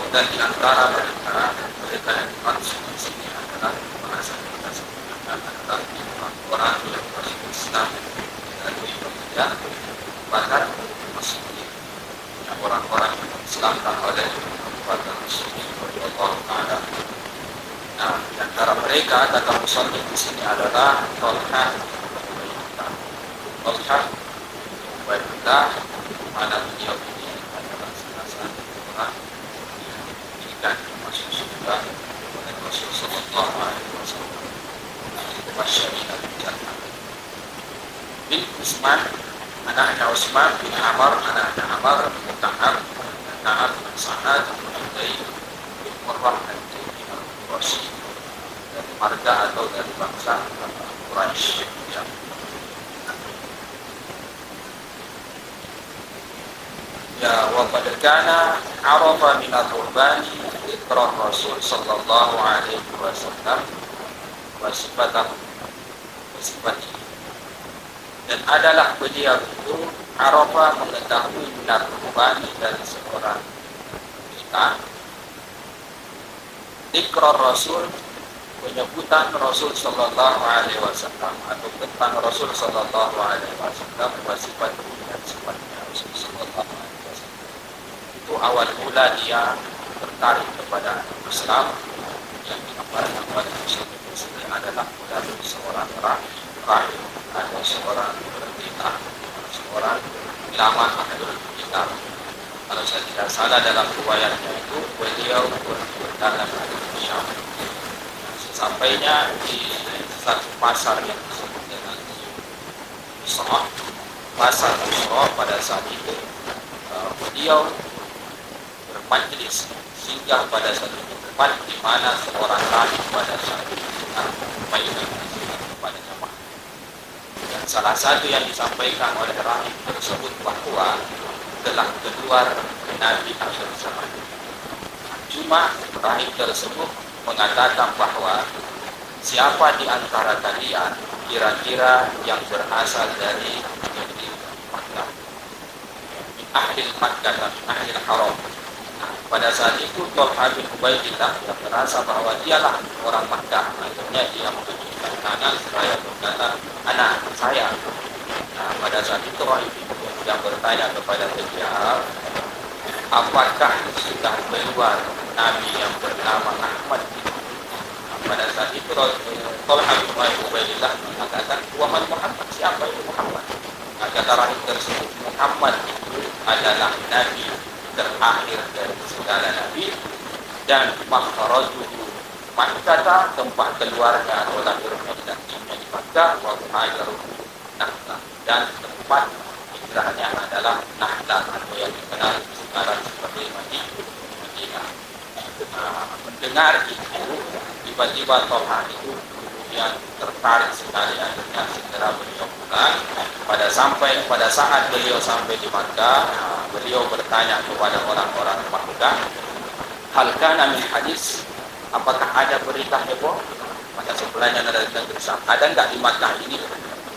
Dan di antara mereka yang dimaksud di sini adalah bahasa kita sebutkan adalah orang yang masuk Islam dari Indonesia, bahkan masuk orang-orang yang diselamatkan oleh kepada Rasulullah Taala. Nah, di antara mereka kata musannif di sini adalah Tolhah Ubaidillah, mana beliau ini adalah salah satu orang dan masuk surga oleh Rasul sallallahu alaihi wasallam. Masyaallah jannah. Bin Utsman, anaknya Utsman bin Amr, anaknya Amr bin Ta'ab, Ta'ab bin Sa'ad bin Zaid bin Murrah al-Jawfi al-Quraisy, dari marga atau dari bangsa Quraisy. Ya, wa qad kana arafa min al-qurbani ikrah Rasul sallallahu alaihi wasallam wa sifatahu dan adalah beliau itu arafa mengetahui min al-qurbani dari seorang kita ikrah Rasul, penyebutan Rasul sallallahu alaihi wasallam atau tentang Rasul sallallahu alaihi wasallam wa sifatuhu dan sifatnya Rasul sallallahu alaihi wasallam. Itu awal mula dia tertarik kepada Islam yang digambarkan oleh Rasul itu adalah dari seorang rahim atau seorang pendeta, seorang ulama ahlul kitab. Kalau saya tidak salah dalam riwayatnya itu beliau berdagang di Syam. Sesampainya di satu pasar yang disebut dengan Busra, pasar Busra, pada saat itu beliau bermajlis singgah pada satu tempat di mana seorang rahib pada saat itu menyampaikan kepada jamaah. Dan salah satu yang disampaikan oleh rahib tersebut bahwa telah keluar Nabi akhir zaman. Cuma rahib tersebut mengatakan bahwa siapa di antara kalian kira-kira yang berasal dari Makkah, ahli Makkah dan ahli Haram. Pada saat itu Tolhah bin Ubaidillah yang merasa bahwa dialah orang Makkah. Akhirnya dia menunjukkan tangan seraya berkata, anak saya. Nah, pada saat itu rahib yang bertanya kepada beliau, apakah sudah keluar Nabi yang bernama Ahmad? Nah, pada saat itu Tolhah bin Ubaidillah mengatakan, Muhammad, siapa itu Muhammad? Nah, kata rahib tersebut, Muhammad itu adalah Nabi terakhir dari segala nabi dan makhrajuhu Makkah, tempat keluarnya atau lahirnya dan hidupnya di Makkah, wa hajaruhu Nakhlah, dan tempat hijrahnya adalah Nakhlah atau yang dikenal sekarang sebagai Madinah. Mendengar itu tiba-tiba Tolhah itu kemudian tertarik sekali, akhirnya segera beliau pulang. Pada saat beliau sampai di Makkah, beliau bertanya kepada orang-orang Makkah, hal kana min hadis, apakah ada berita heboh? Maka sebelahnya ada tulisan, ada enggak di Makkah ini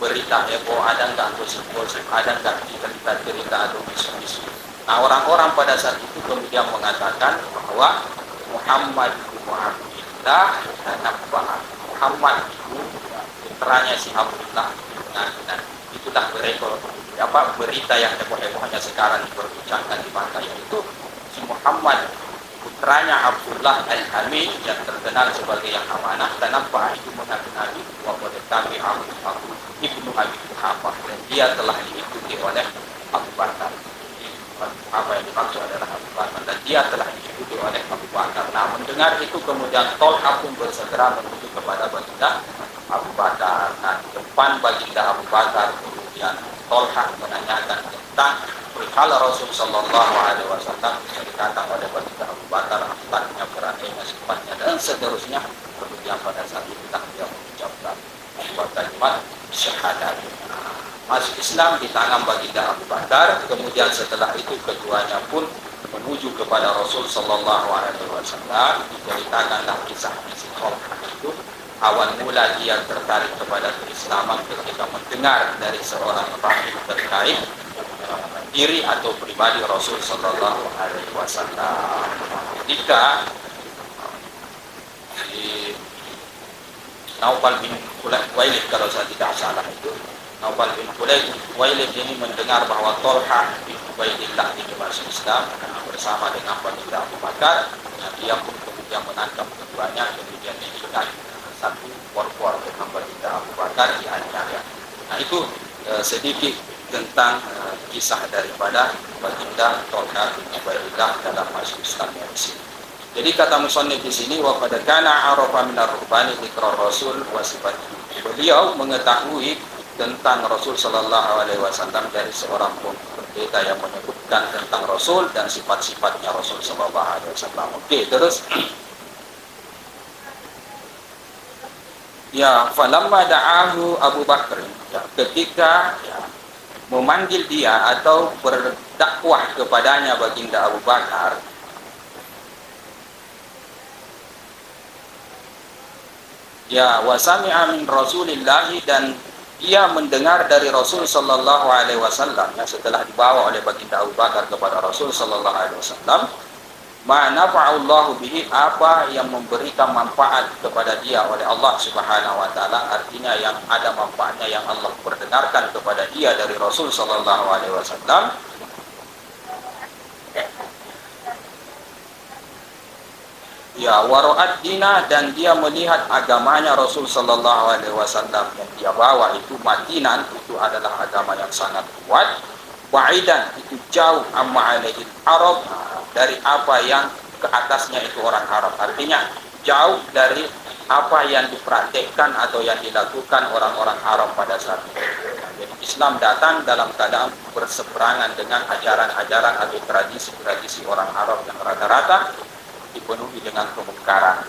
berita heboh, ada enggak gosip-gosip, ada enggak cerita-cerita atau isu-isu? Nah, orang-orang pada saat itu kemudian mengatakan bahwa Muhammad bin Abdullah dan Muhammad itu putranya si Abdullah. Nah, itulah berita yang heboh-hebohnya sekarang diperbincangkan di Makkah, yaitu si Muhammad putranya Abdullah al-Hamid yang terkenal sebagai yang amanah dan nampak itu mengaku Nabi wa qad tabi'ahu Ibnu Abi Quhafah, dan dia telah diikuti oleh Abu Bakar. Apa yang dimaksud adalah Abu Bakar, dan dia telah diikuti oleh Abu Bakar. Nah, mendengar itu kemudian Tolha pun bersegera menuju kepada baginda Abu Bakar. Nah, di depan baginda Abu Bakar kemudian Tolha menanyakan tentang perihal Rasul Sallallahu Alaihi Wasallam, diceritakan oleh baginda Abu Bakar akhlaknya, peranainya, sifatnya dan seterusnya. Kemudian pada saat itu dia mengucapkan dua kalimat syahadat. Masuk Islam di tangan baginda Abu Bakar. Kemudian setelah itu keduanya pun menuju kepada Rasul Sallallahu Alaihi Wasallam. Diceritakanlah kisah si Tolha itu. Awal mula dia tertarik kepada keislaman ketika mendengar dari seorang rahib terkait diri atau pribadi Rasul Sallallahu Alaihi Wasallam. Ketika di Naufal bin Khuwailid, kalau saya tidak salah itu, Naufal bin Khuwailid ini mendengar bahwa Tolha bin Ubaidillah ini masuk Islam bersama dengan baginda Abu Bakar. Dia pun kemudian menangkap keduanya, kemudian diikat satu por-por dengan baginda Abu Bakar di antara. Nah, itu sedikit tentang kisah daripada baginda Tolha bin Ubaidillah dalam masuk Islamnya di sini. Jadi kata musannif di sini, wa qad kana arafa min ar-ruhbani dzikra Rasul wa sifatihi. Beliau mengetahui tentang Rasul Sallallahu Alaihi Wasallam dari seorang pendeta yang menyebutkan tentang Rasul dan sifat-sifatnya Rasul Sallallahu Alaihi Wasallam. Oke, terus ya, falamma da'ahu Abu Bakar, ya, ketika memanggil dia atau berdakwah kepadanya baginda Abu Bakar, ya, wa sami'a min Rasulillahi, dan dia mendengar dari Rasul Sallallahu Alaihi Wasallam, ya, setelah dibawa oleh baginda Abu Bakar kepada Rasul Sallallahu Alaihi Wasallam, ma nafa'allahu bihi, apa yang memberikan manfaat kepada dia oleh Allah Subhanahu wa taala, artinya yang ada manfaatnya yang Allah perdengarkan kepada dia dari Rasul Sallallahu Alaihi Wasallam. Ya, wara'at dina, dan dia melihat agamanya Rasul Sallallahu Alaihi Wasallam yang dia bawa itu matinan, itu adalah agama yang sangat kuat. Ba'idan, itu jauh amma alaihi Arab, dari apa yang ke atasnya itu orang Arab, artinya jauh dari apa yang dipraktekkan atau yang dilakukan orang-orang Arab pada saat itu. Jadi Islam datang dalam keadaan berseberangan dengan ajaran-ajaran atau tradisi-tradisi orang Arab yang rata-rata dipenuhi dengan kemungkaran.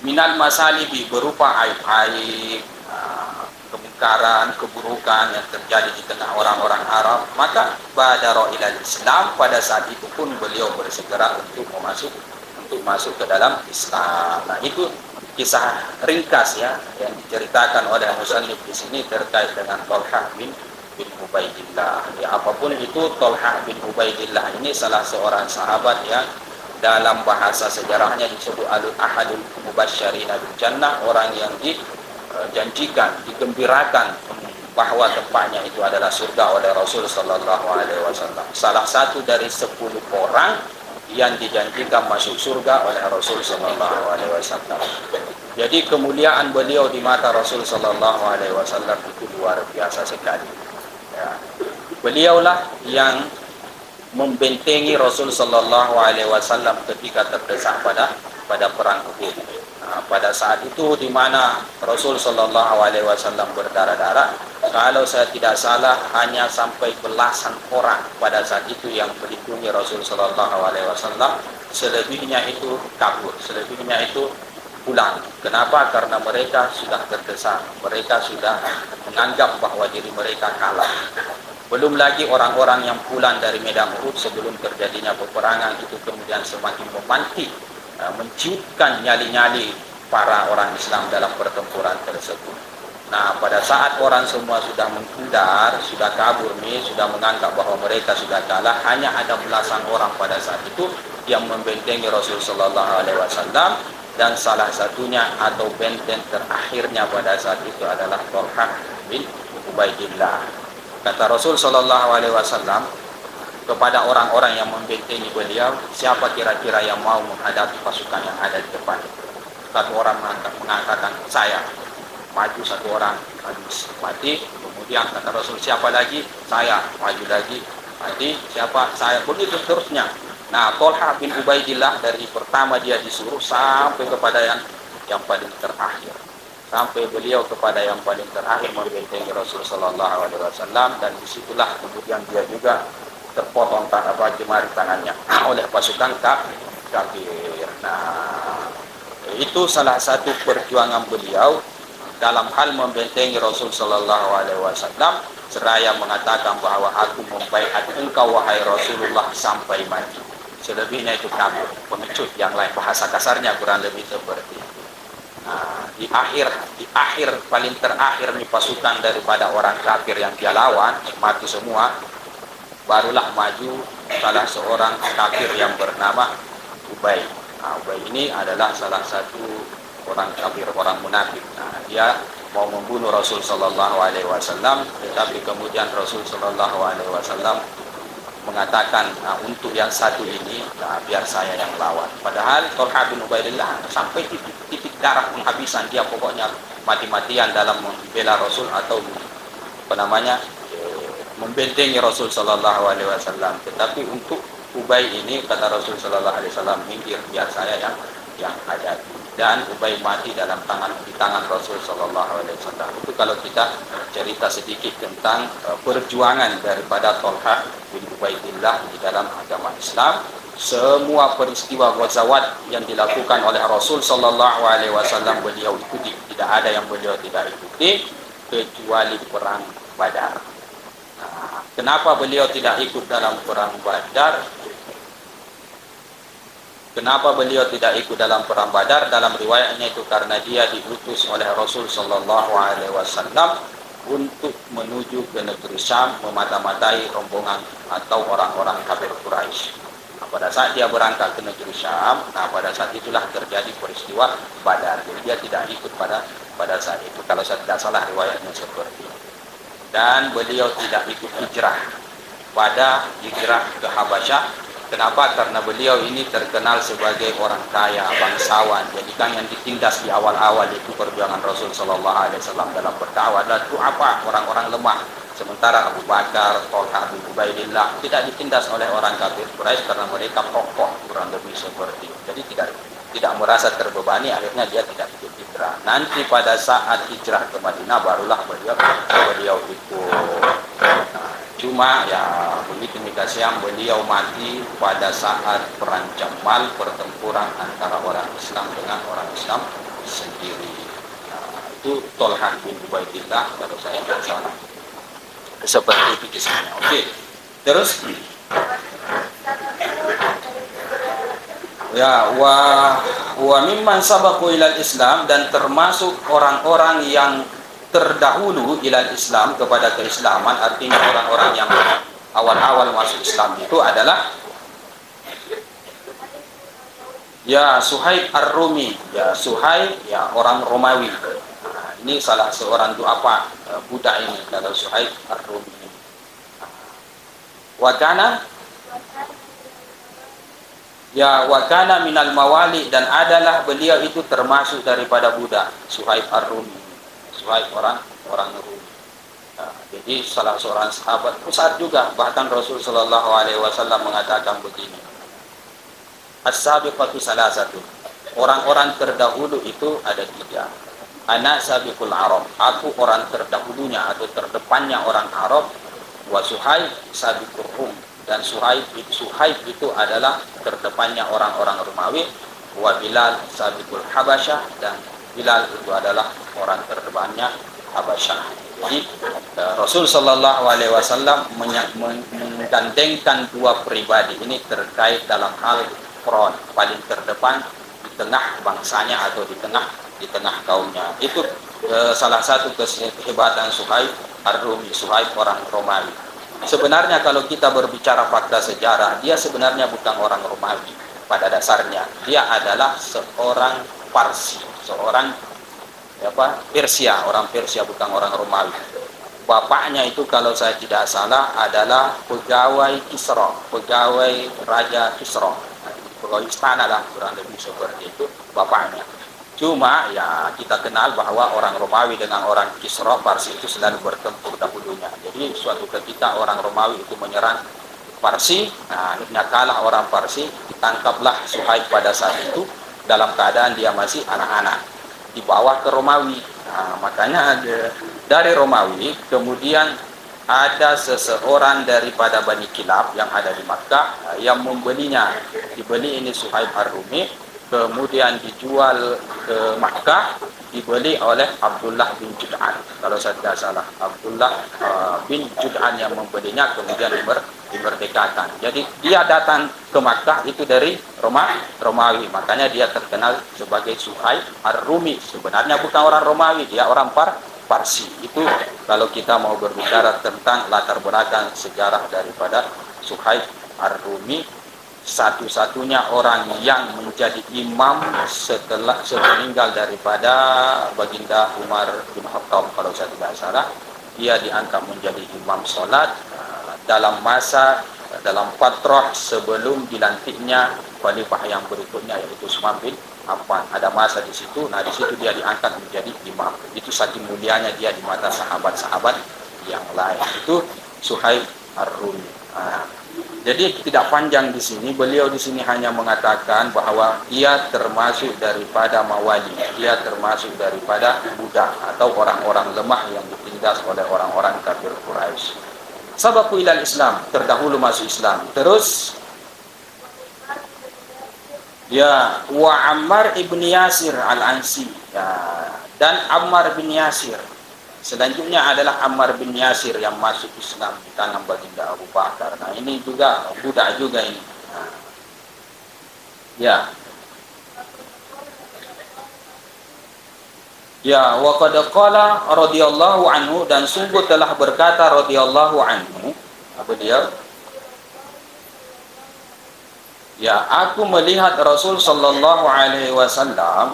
Minal masalibi, berupa aib-aib, kemungkaran, keburukan yang terjadi di tengah orang-orang Arab. Maka badara ilal Islam, pada saat itu pun beliau bersegera untuk masuk ke dalam Islam. Nah, itu kisah ringkas ya yang diceritakan oleh musannif di sini terkait dengan Tolha bin Ubaidillah. Ya, apapun itu, Tolha bin Ubaidillah ini salah seorang sahabat yang dalam bahasa sejarahnya disebut ahadul mubasysyirina bil jannah, orang yang dijanjikan, digembirakan bahwa tempatnya itu adalah surga oleh Rasul Sallallahu Alaihi Wasallam. Salah satu dari 10 orang yang dijanjikan masuk surga oleh Rasul Sallallahu Alaihi Wasallam. Jadi kemuliaan beliau di mata Rasul Sallallahu Alaihi Wasallam itu luar biasa sekali. Ya. Beliaulah yang membentengi Rasul Sallallahu Alaihi Wasallam ketika terdesak pada perang Uhud. Nah, pada saat itu di mana Rasul Sallallahu Alaihi Wasallam berdarah-darah, kalau saya tidak salah hanya sampai belasan orang pada saat itu yang melindungi Rasul Sallallahu Alaihi Wasallam. Selebihnya itu kabur, selebihnya itu pulang. Kenapa? Karena mereka sudah terdesak, mereka sudah menganggap bahwa diri mereka kalah. Belum lagi orang-orang yang pulang dari medan Uhud sebelum terjadinya peperangan itu kemudian semakin memantik, menciutkan nyali-nyali para orang Islam dalam pertempuran tersebut. Nah, pada saat orang semua sudah menghindar, sudah kabur nih, sudah menganggap bahwa mereka sudah kalah, hanya ada belasan orang pada saat itu yang membentengi Rasul Sallallahu Alaihi Wasallam. Dan salah satunya atau benteng terakhirnya pada saat itu adalah Tolha bin Ubaidillah. Kata Rasul Sallallahu Alaihi Wasallam kepada orang-orang yang membentengi beliau, siapa kira-kira yang mau menghadapi pasukan yang ada di depan? Satu orang mengatakan saya. Maju satu orang, habis mati. Kemudian kata Rasul, siapa lagi? Saya. Maju lagi. Jadi siapa? Saya. Begitu seterusnya. Nah, Tolha bin Ubaidillah dari pertama dia disuruh sampai kepada yang paling terakhir. Sampai beliau kepada yang paling terakhir membentengi Rasul sallallahu alaihi wasallam, dan disitulah kemudian dia juga terpotong jemari tangannya oleh pasukan kafir. Nah, itu salah satu perjuangan beliau dalam hal membentengi Rasul sallallahu alaihi wasallam, seraya mengatakan bahwa aku membaiat engkau wahai Rasulullah sampai mati. Selebihnya itu kamu pengecut yang lain, bahasa kasarnya kurang lebih seperti itu. Nah, di akhir paling terakhir nih pasukan daripada orang kafir yang dia lawan mati semua, barulah maju salah seorang kafir yang bernama Ubay. Nah, Ubay ini adalah salah satu orang kafir, orang munafik. Nah, dia mau membunuh Rasul sallallahu alaihi wasallam, tetapi kemudian Rasul sallallahu alaihi wasallam mengatakan, nah, untuk yang satu ini, nah, biar saya yang lawan. Padahal Tolha bin Ubaidillah sampai titik darah penghabisan, dia pokoknya mati-matian dalam membela Rasul atau membentengi Rasul sallallahu alaihi wasallam. Tetapi untuk Ubay ini kata Rasul sallallahu alaihi wasallam, minggir, biar saya yang hadapi. Dan Ubay mati di tangan Rasul sallallahu alaihi wasallam. Itu kalau kita cerita sedikit tentang perjuangan daripada Tolha bin Ubaidillah di dalam agama Islam. Semua peristiwa ghazawat yang dilakukan oleh Rasul sallallahu alaihi wasallam beliau ikuti. Tidak ada yang beliau tidak ikuti kecuali perang Badar. Nah, kenapa beliau tidak ikut dalam perang Badar? Kenapa beliau tidak ikut dalam perang Badar? Dalam riwayatnya itu karena dia diutus oleh Rasul sallallahu alaihi wasallam untuk menuju ke negeri Syam, memata-matai rombongan atau orang-orang kafir Quraisy. Nah, pada saat dia berangkat ke negeri Syam, nah pada saat itulah terjadi peristiwa Badar. Jadi dia tidak ikut pada saat itu. Kalau saya tidak salah riwayatnya seperti itu. Dan beliau tidak ikut hijrah pada hijrah ke Habasyah. Kenapa? Karena beliau ini terkenal sebagai orang kaya, bangsawan. Jadi kan yang ditindas di awal-awal itu perjuangan Rasul sallallahu alaihi wasallam dalam berdakwah adalah itu apa? Orang-orang lemah. Sementara Abu Bakar, Tolha bin Ubaidillah tidak ditindas oleh orang kafir Quraisy karena mereka kokoh, kurang lebih seperti itu. Jadi tidak merasa terbebani, akhirnya dia tidak ikut hijrah. Nanti pada saat hijrah ke Madinah barulah beliau ikut. Nah, cuma ya begitu dikasih beliau mati pada saat perang Jamal, pertempuran antara orang Islam dengan orang Islam sendiri. Nah, itu Tolha bin Ubaidillah kalau saya tidak salah. Seperti itu kisahnya. Oke. Terus ya wa mimman sabaqu ilal Islam, dan termasuk orang-orang yang terdahulu ilal Islam, kepada keislaman, artinya orang-orang yang awal-awal masuk Islam itu adalah ya Suhaib Ar-Rumi, ya Suhaib, ya orang Romawi. Nah, ini salah seorang budak ini, kalau Suhaib Ar-Rumi. Wakana minal mawali, dan adalah beliau itu termasuk daripada budak Suhaib Ar-Rumi. Suhaib orang Rumi. Nah, jadi salah seorang sahabat besar juga, bahkan Rasul sallallahu alaihi wasallam mengatakan begini. As-sabiqatu salasatu. Orang-orang terdahulu itu ada 3. Ana sabiqul Arab. Aku orang terdahulunya atau terdepannya orang Arab. Wa Suhaib sabiqur Rum. Dan Suhaib itu adalah terdepannya orang-orang Romawi. Wa Bilal sabiqul Habasyah, dan Bilal itu adalah orang terdepannya Habasyah. Jadi Rasul sallallahu alaihi wasallam menggandengkan 2 pribadi ini terkait dalam hal front, paling terdepan di tengah bangsanya atau di tengah kaumnya. Itu salah satu kehebatan Suhaib Ar-Rumi, Suhaib orang Romawi. Sebenarnya kalau kita berbicara fakta sejarah, dia sebenarnya bukan orang Romawi pada dasarnya. Dia adalah seorang Parsi, seorang Persia, orang Persia, bukan orang Romawi. Bapaknya itu kalau saya tidak salah adalah pegawai Kisra, pegawai Raja Kisra, pegawai istana lah, kurang lebih seperti itu bapaknya. Cuma ya kita kenal bahwa orang Romawi dengan orang Kisra Parsi itu selalu bertempur dahulunya. Jadi suatu ketika orang Romawi itu menyerang Parsi, nah akhirnya kalah orang Parsi, ditangkaplah Suhaib pada saat itu dalam keadaan dia masih anak-anak, dibawa ke Romawi. Nah, makanya dari Romawi kemudian ada seseorang daripada Bani Kilab yang ada di Makkah yang membelinya. Dibeli ini Suhaib Ar-Rumi, kemudian dijual ke Makkah, dibeli oleh Abdullah bin Jud'an. Kalau saya tidak salah, Abdullah bin Jud'an yang membelinya, kemudian dimerdekakan. Jadi dia datang ke Makkah itu dari Romawi. Makanya dia terkenal sebagai Suhaib Ar-Rumi. Sebenarnya bukan orang Romawi, dia orang Parsi. Itu kalau kita mau berbicara tentang latar belakang sejarah daripada Suhaib Ar-Rumi, satu-satunya orang yang menjadi imam setelah meninggal daripada Baginda Umar bin Khattab. Kalau saya tidak salah, dia diangkat menjadi imam sholat dalam fatrah sebelum dilantiknya khalifah yang berikutnya, yaitu Utsman bin Affan. Ada masa di situ, nah di situ dia diangkat menjadi imam. Itu saking mulianya dia di mata sahabat-sahabat yang lain. Itu Suhaib Ar-Rumi. Jadi tidak panjang di sini, beliau di sini hanya mengatakan bahwa ia termasuk daripada mawali, ia termasuk daripada budak atau orang-orang lemah yang ditindas oleh orang-orang kafir Quraisy. Sabaku ilal Islam, terdahulu masuk Islam. Terus ya, wa Ammar ibn Yasir al-Ansi, ya, dan Ammar bin Yasir. Selanjutnya adalah Ammar bin Yasir yang masuk Islam di tangan Baginda Abu Bakar. Nah, ini juga budak juga ini. Nah, ya. Ya, wa qad qala radhiyallahu anhu, dan sungguh telah berkata radhiyallahu anhu beliau, ya, aku melihat Rasul sallallahu alaihi wasallam,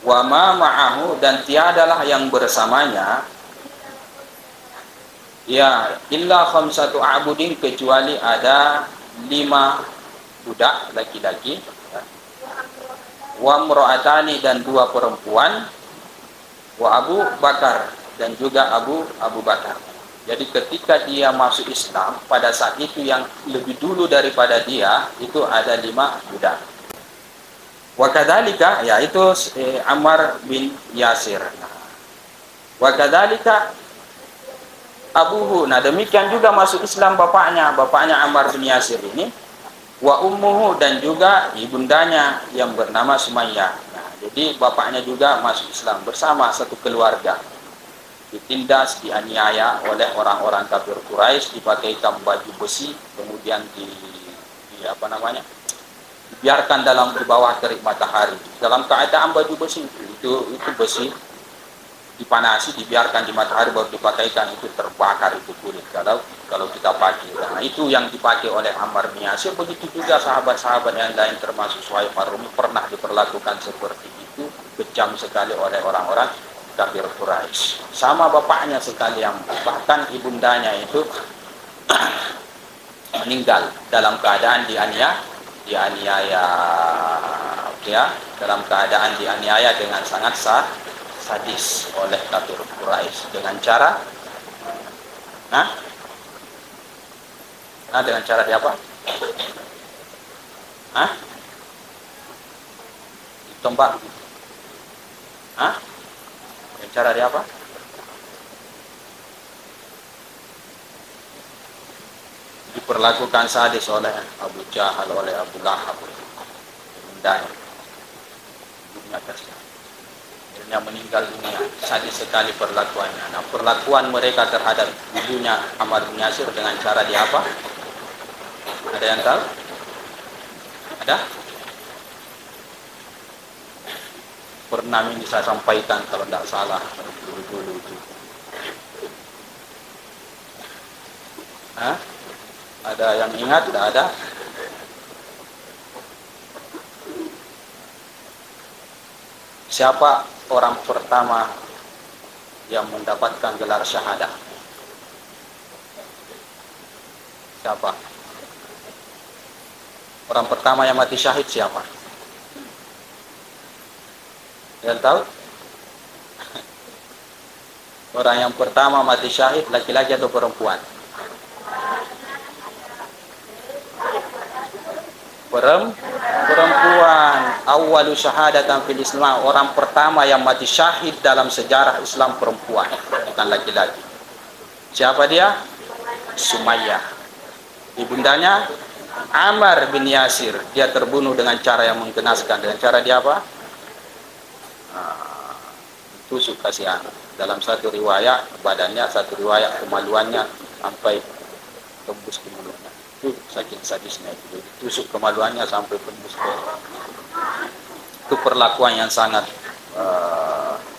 wa ma ma'ahu, dan tiadalah yang bersamanya, ya, illa khamsatu abudin, kecuali ada 5 budak laki-laki, wa mra'atani, dan 2 perempuan, wa Abu Bakar, dan juga Abu Bakar. Jadi ketika dia masuk Islam, pada saat itu yang lebih dulu daripada dia itu ada 5 budak. Wa kadzalika, yaitu Ammar bin Yasir. Wa kadzalika abuhu, nah demikian juga masuk Islam bapaknya Ammar bin Yasir ini. Wa ummuhu, dan juga ibundanya yang bernama Sumayyah. Nah, jadi bapaknya juga masuk Islam bersama satu keluarga. Ditindas, dianiaya oleh orang-orang kafir Quraisy, dipakaikan baju besi, kemudian dibiarkan di bawah terik matahari. Dalam keadaan baju besi itu besi dipanasi, dibiarkan di matahari, baru dipakaikan, itu terbakar itu kulit kalau kita pakai. Nah, itu yang dipakai oleh Ammar bin Yasir. Begitu juga sahabat-sahabat yang lain termasuk Suhaib Ar-Rumi pernah diperlakukan seperti itu, kejam sekali oleh orang-orang kafir Quraisy. Sama bapaknya sekali, yang bahkan ibundanya itu meninggal dalam keadaan dianiaya, ya, dalam keadaan dianiaya dengan sangat sadis oleh kafir Quraisy dengan cara dengan cara dia apa? Ditembak. Dengan cara dia apa? Diperlakukan sadis oleh Abu Jahal, oleh Abu Lahab, dan dunia kasih. Akhirnya meninggal dunia. Sadis sekali perlakuannya. Nah, perlakuan mereka terhadap ibunya Ammar bin Yasir dengan cara dia apa? Ada yang tahu? Ada? Pernah ini saya sampaikan kalau tidak salah dulu itu. Ada yang ingat? Tidak ada? Siapa orang pertama yang mendapatkan gelar syahadah? Siapa? Orang pertama yang mati syahid siapa? Yang tahu? Orang yang pertama mati syahid laki-laki atau perempuan? Perempuan. Awwalu syahadatan fil Islam. Orang pertama yang mati syahid dalam sejarah Islam perempuan, bukan laki-laki. Siapa dia? Sumayyah. Ibundanya Ammar bin Yasir. Dia terbunuh dengan cara yang menggenaskan. Dengan cara dia apa? Tusuk kasihan. Dalam satu riwayat badannya, satu riwayat kemaluannya sampai tembus ke mulutnya. Itu saking sadisnya itu. Tusuk kemaluannya sampai tembus ke. Itu perlakuan yang sangat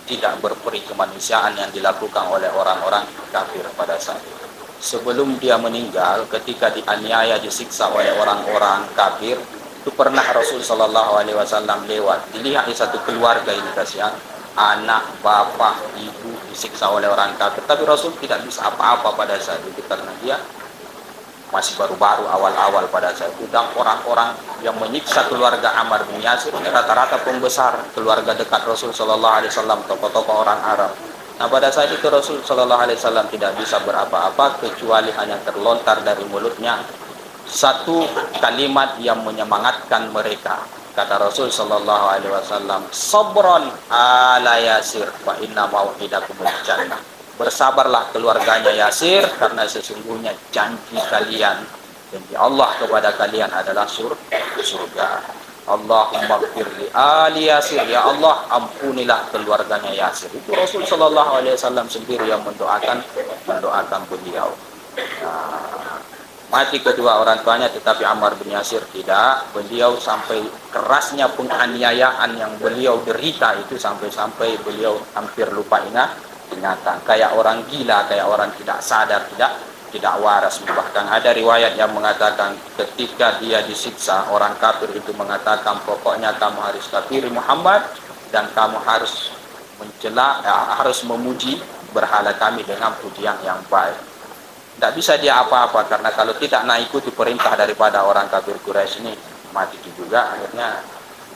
tidak berperi kemanusiaan yang dilakukan oleh orang-orang kafir pada saat itu. Sebelum dia meninggal, ketika dianiaya, disiksa oleh orang-orang kafir, itu pernah Rasul Shallallahu Alaihi Wasallam lewat, dilihat di satu keluarga ini kasihan, anak, bapak, ibu disiksa oleh orang kafir, tapi Rasul tidak bisa apa-apa pada saat itu karena dia masih baru-baru awal-awal pada saat itu. Dan orang-orang yang menyiksa keluarga Ammar bin Yasir ini rata-rata pembesar keluarga dekat Rasul Shallallahu Alaihi Wasallam, tokoh-tokoh orang Arab. Nah, pada saat itu Rasul Shallallahu Alaihi Wasallam tidak bisa berapa-apa kecuali hanya terlontar dari mulutnya satu kalimat yang menyemangatkan mereka. Kata Rasul Shallallahu Alaihi Wasallam, "Sabron ala Yasir, fa inna mau'idakumul jannah." Bersabarlah keluarganya Yasir, karena sesungguhnya janji kalian, janji Allah kepada kalian adalah surga. Allahumma gfir li ali Yasir, ya Allah ampunilah keluarganya Yasir. Itu Rasul Shallallahu Alaihi Wasallam sendiri yang mendoakan beliau. Nah, mati kedua orang tuanya, tetapi Ammar bin Yasir tidak. Beliau sampai kerasnya penganiayaan yang beliau derita itu, sampai-sampai beliau hampir lupa ingatan, kayak orang gila, kayak orang tidak sadar, tidak waras. Bahkan ada riwayat yang mengatakan ketika dia disiksa, orang kafir itu mengatakan, pokoknya kamu harus kafiri Muhammad dan kamu harus harus memuji berhala kami dengan pujian yang baik. Tidak bisa dia apa-apa, karena kalau tidak ikuti perintah daripada orang kafir Quraisy ini, mati juga. Akhirnya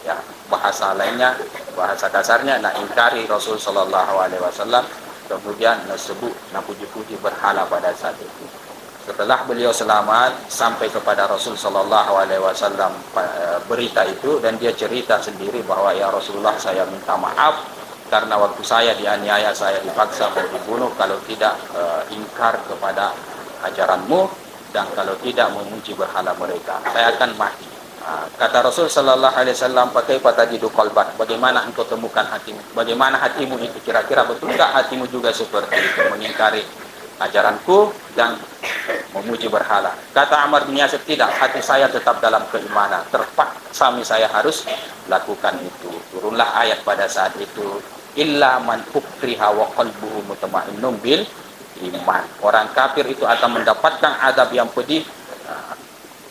ya bahasa lainnya, bahasa kasarnya, nak ingkari Rasul Shallallahu Alaihi Wasallam, kemudian sebut, nak puji-puji berhala pada saat itu. Setelah beliau selamat sampai kepada Rasul Shallallahu Alaihi Wasallam berita itu, dan dia cerita sendiri bahwa ya Rasulullah, saya minta maaf karena waktu saya dianiaya, saya dipaksa mau dibunuh, kalau tidak ingkar kepada ajaranmu, dan kalau tidak memuji berhala mereka, saya akan mati. Kata Rasul Sallallahu Alaihi Wasallam, pakai patajidu qalbak, bagaimana engkau temukan hatimu, bagaimana hatimu itu, kira-kira betulkah hatimu juga seperti itu, mengingkari ajaranku dan memuji berhala? Kata Ammar bin Yasir, tidak, hati saya tetap dalam keimanan, terpaksa saya harus lakukan itu. Turunlah ayat pada saat itu, illa man ukriha wa qalbuhu mutmainnun bil iman. Orang kafir itu akan mendapatkan adab yang pedih,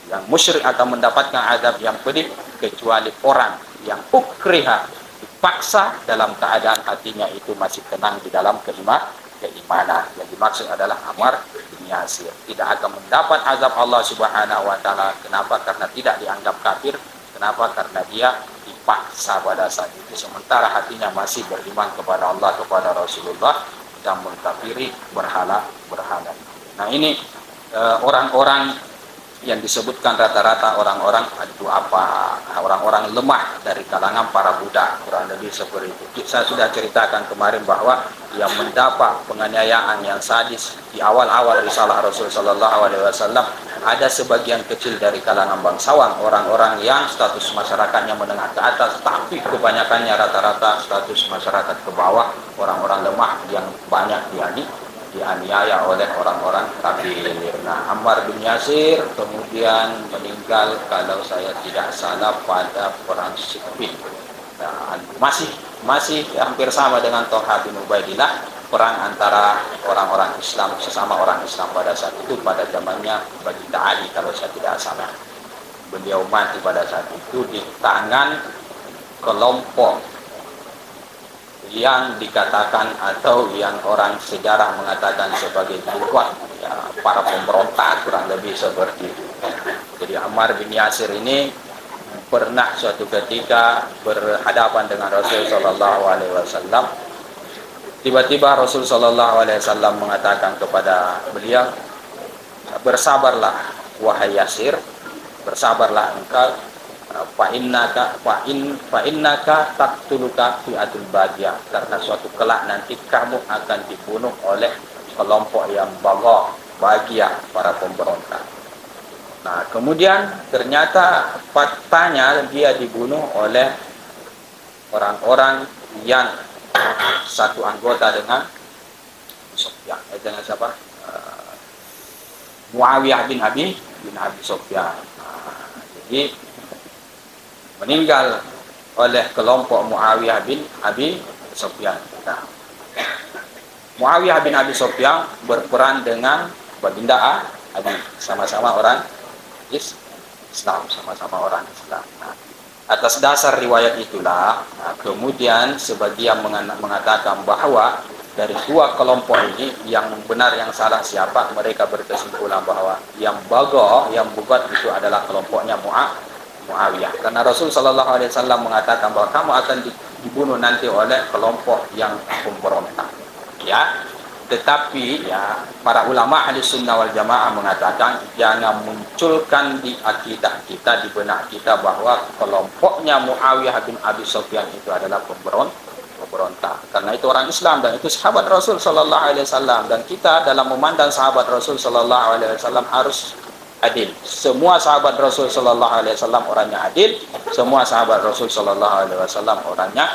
yang musyrik akan mendapatkan adab yang pedih, kecuali orang yang ukriha, dipaksa dalam keadaan hatinya itu masih tenang di dalam keimanan. Yang dimaksud adalah Ammar bin Yasir. Tidak akan mendapat azab Allah Subhanahu wa taala. Kenapa? Karena tidak dianggap kafir. Kenapa? Karena dia dipaksa pada saat itu, sementara hatinya masih beriman kepada Allah, kepada Rasulullah, dan mengkafiri berhala. Nah, ini orang-orang yang disebutkan rata-rata orang-orang itu apa? Orang-orang lemah dari kalangan para budak, kurang lebih seperti itu. Saya sudah ceritakan kemarin bahwa yang mendapat penganiayaan yang sadis di awal-awal risalah Rasul Sallallahu Alaihi Wasallam ada sebagian kecil dari kalangan bangsawan, orang-orang yang status masyarakatnya menengah ke atas, tapi kebanyakannya rata-rata status masyarakat ke bawah, orang-orang lemah yang banyak dianiaya oleh orang-orang kafir. Nah, Ammar bin Yasir kemudian meninggal, kalau saya tidak salah, pada perang Siffin. Nah, masih hampir sama dengan Thalhah bin Ubaidillah, perang antara orang-orang Islam, sesama orang Islam pada saat itu, pada zamannya Baginda Ali kalau saya tidak salah. Beliau mati pada saat itu di tangan kelompok yang dikatakan atau yang orang sejarah mengatakan sebagai buat ya, para pemberontak, kurang lebih seperti itu. Jadi Ammar bin Yasir ini pernah suatu ketika berhadapan dengan Rasul Sallallahu Alaihi Wasallam. Tiba-tiba Rasul Sallallahu Alaihi Wasallam mengatakan kepada beliau, bersabarlah wahai Yasir, bersabarlah engkau, fa innaka taqtuluka fi'atul baghiyah, karena suatu kelak nanti kamu akan dibunuh oleh kelompok yang baghiyah, para pemberontak. Nah, kemudian ternyata faktanya dia dibunuh oleh orang-orang yang satu anggota dengan Sufyan, dengan siapa? Muawiyah bin Abi Sufyan. Jadi meninggal oleh kelompok Muawiyah bin Abi Sufyan. Nah, Muawiyah bin Abi Sufyan berperan dengan Baginda Ali, sama-sama orang Islam, sama-sama orang Islam. Nah, atas dasar riwayat itulah, kemudian sebagian mengatakan bahwa dari dua kelompok ini yang benar yang salah siapa, mereka berkesimpulan bahwa yang bugat itu adalah kelompoknya Muawiyah. Karena Rasul Sallallahu Alaihi Wasallam mengatakan bahwa kamu akan dibunuh nanti oleh kelompok yang pemberontak. Ya, tetapi ya para ulama ahli sunnah wal jamaah mengatakan jangan munculkan di akidah kita, di benak kita bahwa kelompoknya Muawiyah bin Abi Sufyan itu adalah pemberontak. Karena itu orang Islam dan itu sahabat Rasul Sallallahu Alaihi Wasallam, dan kita dalam memandang sahabat Rasul Sallallahu Alaihi Wasallam harus adil. Semua sahabat Rasul Sallallahu Alaihi Wasallam orangnya adil, semua sahabat Rasul Sallallahu Alaihi Wasallam orangnya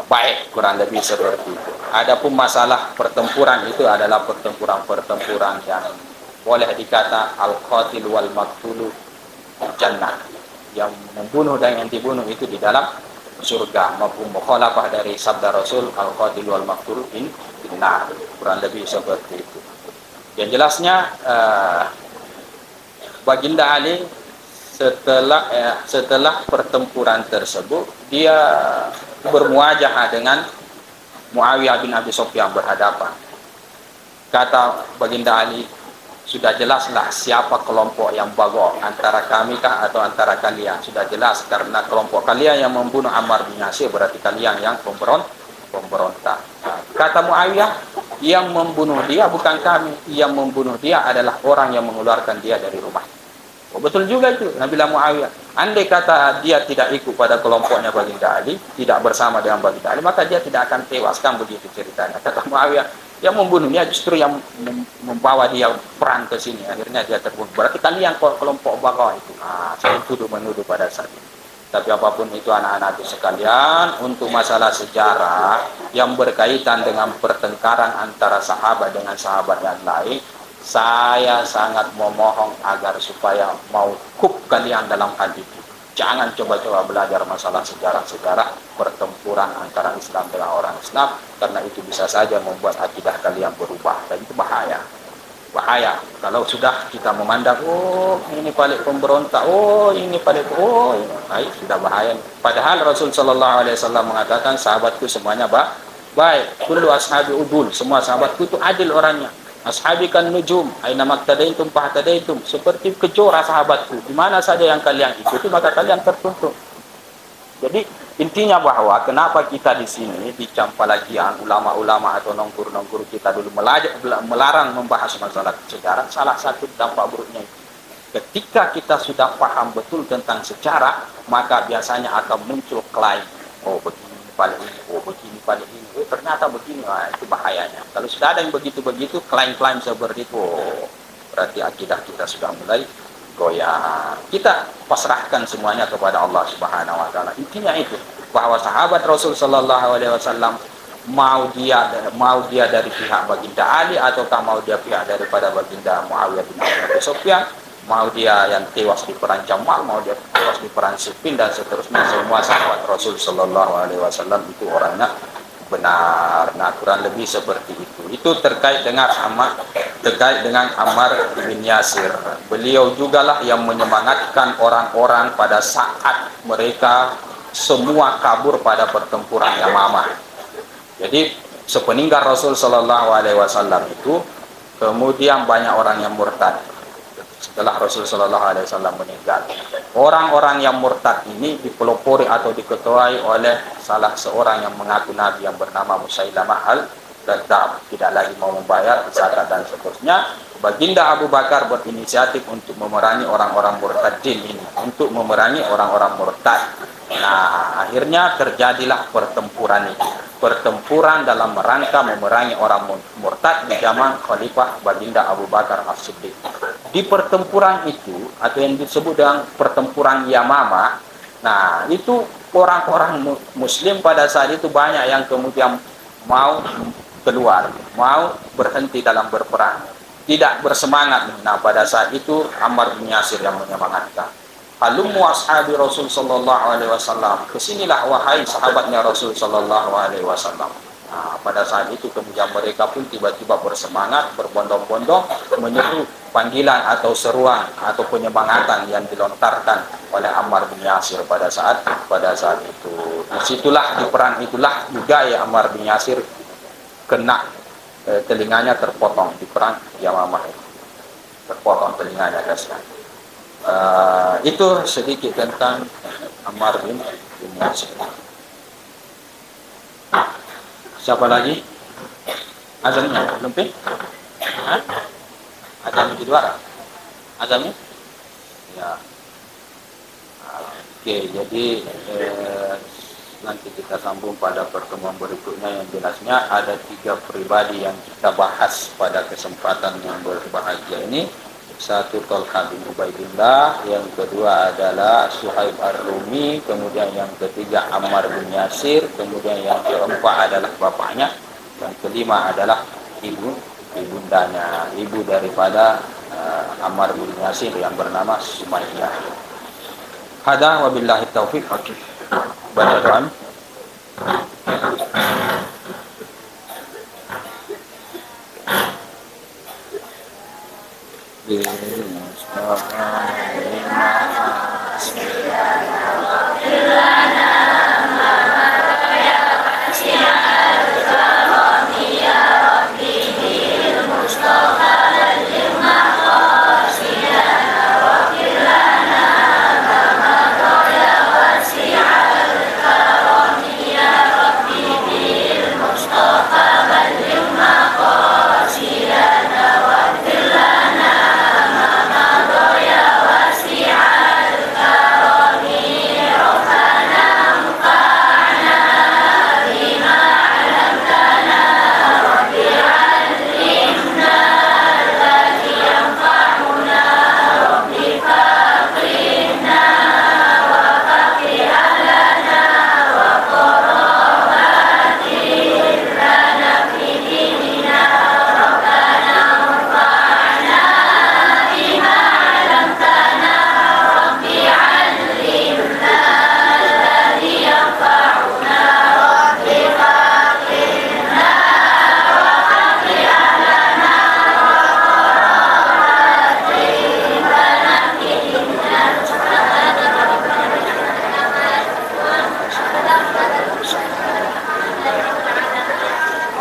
baik, kurang lebih seperti itu. Adapun masalah pertempuran itu adalah pertempuran yang boleh dikata al-qatil wal maqtulu jannah, yang membunuh dan yang dibunuh itu di dalam surga, maupun mukhalafah dari sabda Rasul al-qatil wal maqtul finnar, kurang lebih seperti itu. Yang jelasnya Baginda Ali setelah pertempuran tersebut dia bermuajahah dengan Muawiyah bin Abi Sufyan, berhadapan. Kata Baginda Ali, sudah jelaslah siapa kelompok yang bagok, antara kami kah atau antara kalian? Sudah jelas, karena kelompok kalian yang membunuh Ammar bin Yasir, berarti kalian yang pemberontak. Kata Muawiyah, yang membunuh dia bukan kami, yang membunuh dia adalah orang yang mengeluarkan dia dari rumah. Oh, betul juga itu. Nabilah Muawiyah, andai kata dia tidak ikut pada kelompoknya Baginda Ali, tidak bersama dengan Baginda Ali, maka dia tidak akan tewaskan, begitu ceritanya. Kata Muawiyah, yang membunuhnya justru yang membawa dia perang ke sini, akhirnya dia terbunuh. Berarti kalian kelompok bagau itu. Saya menuduh pada saat ini. Tapi apapun itu anak-anak itu sekalian, untuk masalah sejarah yang berkaitan dengan pertengkaran antara sahabat dengan sahabat yang lain, saya sangat memohon agar supaya mauquf kalian dalam hal itu. Jangan coba-coba belajar masalah sejarah-sejarah pertempuran antara Islam dengan orang Islam, karena itu bisa saja membuat akidah kalian berubah, dan itu bahaya. Bahaya kalau sudah kita memandang, oh ini paling pemberontak, oh ini paling, oh ini sudah bahaya. Padahal Rasul Sallallahu Alaihi Wasallam mengatakan sahabatku semuanya baik, kullu ashabi udul, semua sahabatku itu adil orangnya. Ashabi kan nujum, aina maktadaitum fahtadaitum, seperti kejora sahabatku, di mana saja yang kalian ikuti maka kalian tertuntun. Jadi intinya bahwa kenapa kita di sini dicampalagian ulama-ulama atau nongkur-nongkur kita dulu melarang membahas masalah sejarah, salah satu dampak buruknya itu. Ketika kita sudah paham betul tentang sejarah, maka biasanya akan muncul klaim, oh begini paling ini, oh begini paling ini, oh ternyata begini, itu bahayanya. Kalau sudah ada yang begitu-begitu, klaim-klaim seperti itu, oh, berarti akidah kita sudah mulai goyah. Kita pasrahkan semuanya kepada Allah Subhanahu wa taala. Intinya itu, bahwa sahabat Rasul Sallallahu Alaihi Wasallam mau dia dari pihak Baginda Ali ataukah mau dia pihak daripada Baginda Muawiyah bin Abi Sufyan, mau dia yang tewas di perang Jamal, mau dia tewas di perang Siffin dan seterusnya, semua sahabat Rasul Sallallahu Alaihi Wasallam itu orangnya benar. Nah, kurang lebih seperti itu. Itu terkait dengan Ammar bin Yasir. Beliau jugalah yang menyemangatkan orang-orang pada saat mereka semua kabur pada pertempuran Yamamah. Jadi sepeninggal Rasul Sallallahu Alaihi Wasallam itu, kemudian banyak orang yang murtad. setelah Rasulullah SAW meninggal. Orang-orang yang murtad ini dipelopori atau diketuai oleh salah seorang yang mengaku Nabi yang bernama Musailamah al-Kadzdzab, tidak lagi mau membayar zakat dan seterusnya. Baginda Abu Bakar berinisiatif untuk memerangi orang-orang murtadin ini, untuk memerangi orang-orang murtad. Nah, akhirnya terjadilah pertempuran ini. Pertempuran dalam rangka memerangi orang murtad di zaman Khalifah Baginda Abu Bakar As-Siddiq. Di pertempuran itu, atau yang disebut dengan pertempuran Yamamah, nah itu orang-orang Muslim pada saat itu banyak yang kemudian mau keluar, mau berhenti dalam berperang, tidak bersemangat. Nah, pada saat itu Ammar bin Yasir yang menyemangatkan. Halummu ashabi Rasul sallallahu alaihi wasallam. Kesinilah wahai sahabatnya Rasul sallallahu alaihi wasallam. Nah, pada saat itu kemudian mereka pun tiba-tiba bersemangat, berbondong-bondong menyeru panggilan atau seruan atau penyemangatan yang dilontarkan oleh Ammar bin Yasir pada saat itu. Disitulah, di perang itulah juga ya Ammar bin Yasir kena telinganya terpotong di perang Yamamah itu. Terpotong telinganya guys. Itu sedikit tentang Ammar bin Yasir. Siapa lagi? Azamnya belum pin? Azam di luar? Azamnya? Ya. Oke, jadi nanti kita sambung pada pertemuan berikutnya. Yang jelasnya ada 3 pribadi yang kita bahas pada kesempatan yang berbahagia ini. Satu Thalqah bin Ubaidillah, yang kedua adalah Suhaib Ar-Rumi, kemudian yang ketiga Ammar bin Yasir, kemudian yang keempat adalah bapaknya, yang kelima adalah ibundanya, ibu daripada Ammar bin Yasir yang bernama Sumayyah. Hada wabillahi taufiq. Oke. Baca doa.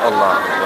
Allah.